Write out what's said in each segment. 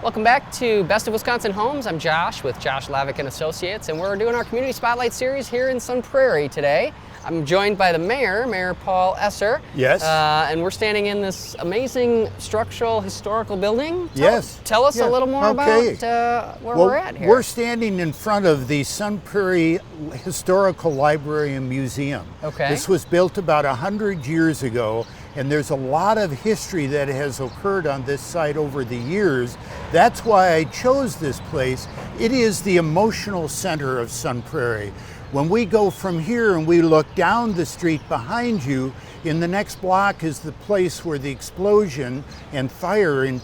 Welcome back to Best of Wisconsin Homes. I'm Josh with Josh Lavick and Associates, and we're doing our Community Spotlight series here in Sun Prairie today. I'm joined by the mayor, Mayor Paul Esser. Yes. And we're standing in this amazing structural historical building. Tell us a little more about where we're at here. We're standing in front of the Sun Prairie Historical Library and Museum. Okay. This was built about 100 years ago, and there's a lot of history that has occurred on this site over the years. That's why I chose this place. It is the emotional center of Sun Prairie. When we go from here and we look down the street behind you, in the next block is the place where the explosion and fire in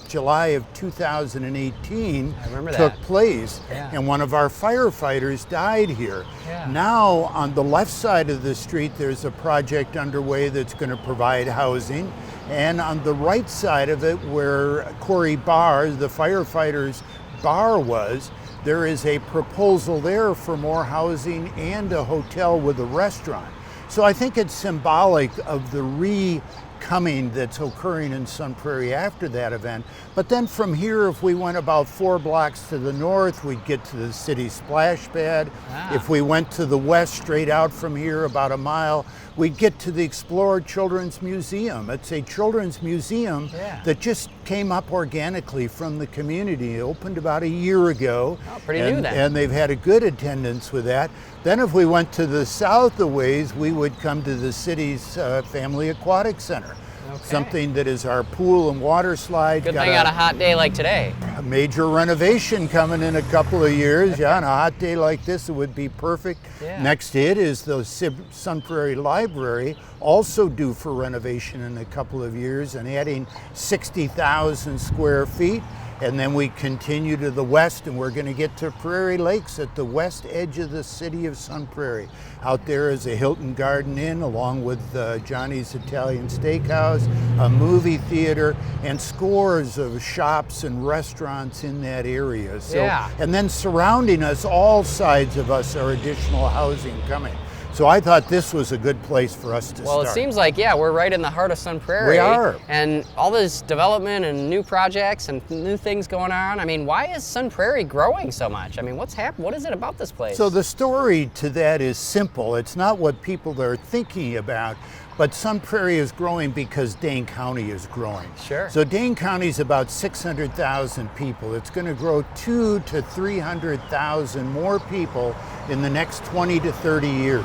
July of 2018 took place. Yeah. And one of our firefighters died here. Yeah. Now on the left side of the street there's a project underway that's going to provide housing. And on the right side of it, where Corey Barr, the firefighter's bar was, there is a proposal there for more housing and a hotel with a restaurant. So I think it's symbolic of the recoming that's occurring in Sun Prairie after that event. But then from here, if we went about 4 blocks to the north, we'd get to the city splash pad. If we went to the west, straight out from here about a mile, we'd get to the Explorer Children's Museum. It's a children's museum that just came up organically from the community. It opened about a year ago. Oh, pretty new then. And they've had a good attendance with that. Then if we went to the south a ways, we would come to the city's Family Aquatic Center. Okay. Something that is our pool and water slide. Good thing on a hot day like today. A major renovation coming in a couple of years. Yeah, on a hot day like this, it would be perfect. Yeah. Next to it is the Sun Prairie Library, also due for renovation in a couple of years and adding 60,000 square feet. And then we continue to the west, and we're going to get to Prairie Lakes at the west edge of the city of Sun Prairie. Out there is a Hilton Garden Inn, along with Johnny's Italian Steakhouse, a movie theater, and scores of shops and restaurants in that area. So, and then surrounding us, all sides of us, are additional housing coming. So I thought this was a good place for us to start. Well, it seems like, we're right in the heart of Sun Prairie. We are. And all this development and new projects and new things going on. I mean, why is Sun Prairie growing so much? I mean, what's happened? What is it about this place? So the story to that is simple. It's not what people are thinking about, but Sun Prairie is growing because Dane County is growing. Sure. So Dane County is about 600,000 people. It's going to grow 200,000 to 300,000 more people in the next 20 to 30 years.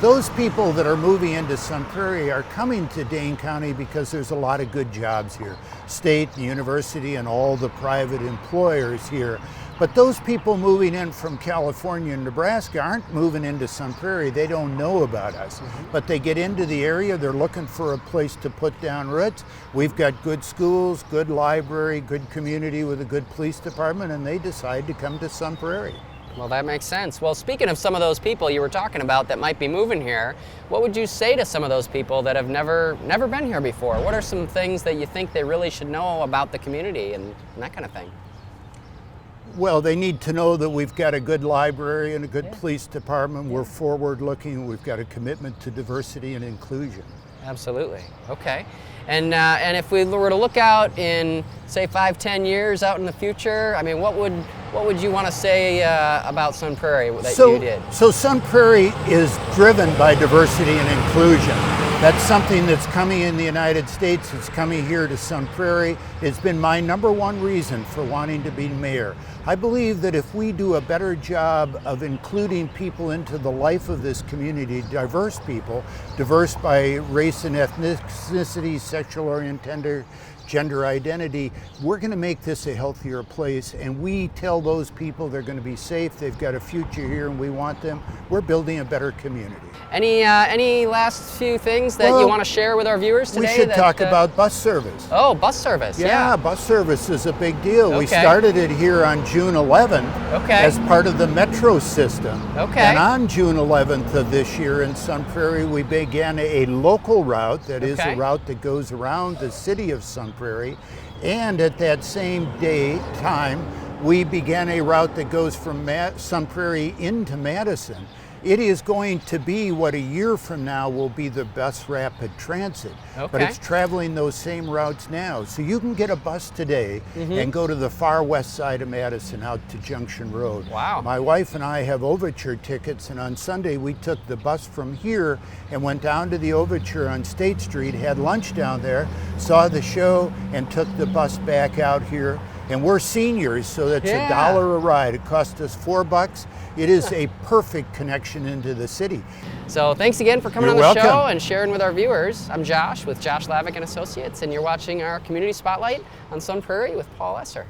Those people that are moving into Sun Prairie are coming to Dane County because there's a lot of good jobs here. State, university, and all the private employers here. But those people moving in from California and Nebraska aren't moving into Sun Prairie. They don't know about us. But they get into the area, they're looking for a place to put down roots. We've got good schools, good library, good community with a good police department, and they decide to come to Sun Prairie. Well, that makes sense. Well, speaking of some of those people you were talking about that might be moving here, what would you say to some of those people that have never been here before? What are some things that you think they really should know about the community and that kind of thing? Well, they need to know that we've got a good library and a good police department. We're forward-looking. We've got a commitment to diversity and inclusion. Absolutely. Okay. And if we were to look out in, say, 5-10 years out in the future, I mean, what would you want to say about Sun Prairie that you did? So Sun Prairie is driven by diversity and inclusion. That's something that's coming in the United States. It's coming here to Sun Prairie. It's been my #1 reason for wanting to be mayor. I believe that if we do a better job of including people into the life of this community, diverse people, diverse by race and ethnicity, sexual orientation, gender identity, we're going to make this a healthier place, and we tell those people they're going to be safe, they've got a future here, and we want them. We're building a better community. Any last few things that you want to share with our viewers today? We should talk about bus service. Oh, bus service, yeah. Bus service is a big deal. We started it here on June 11th as part of the metro system. And on June 11th of this year in Sun Prairie, we began a local route, that is a route that goes around the city of Sun Prairie. And at that same time, we began a route that goes from Sun Prairie into Madison. It is going to be what a year from now will be the bus rapid transit. Okay. But it's traveling those same routes now. So you can get a bus today and go to the far west side of Madison out to Junction Road. Wow. My wife and I have Overture tickets, and on Sunday we took the bus from here and went down to the Overture on State Street, had lunch down there, saw the show, and took the bus back out here. And we're seniors, so that's $1 a ride. It cost us $4. It is a perfect connection into the city. So thanks again for coming You're on the welcome. show and sharing with our viewers. I'm Josh with Josh Lavick and Associates, and you're watching our Community Spotlight on Sun Prairie with Paul Esser.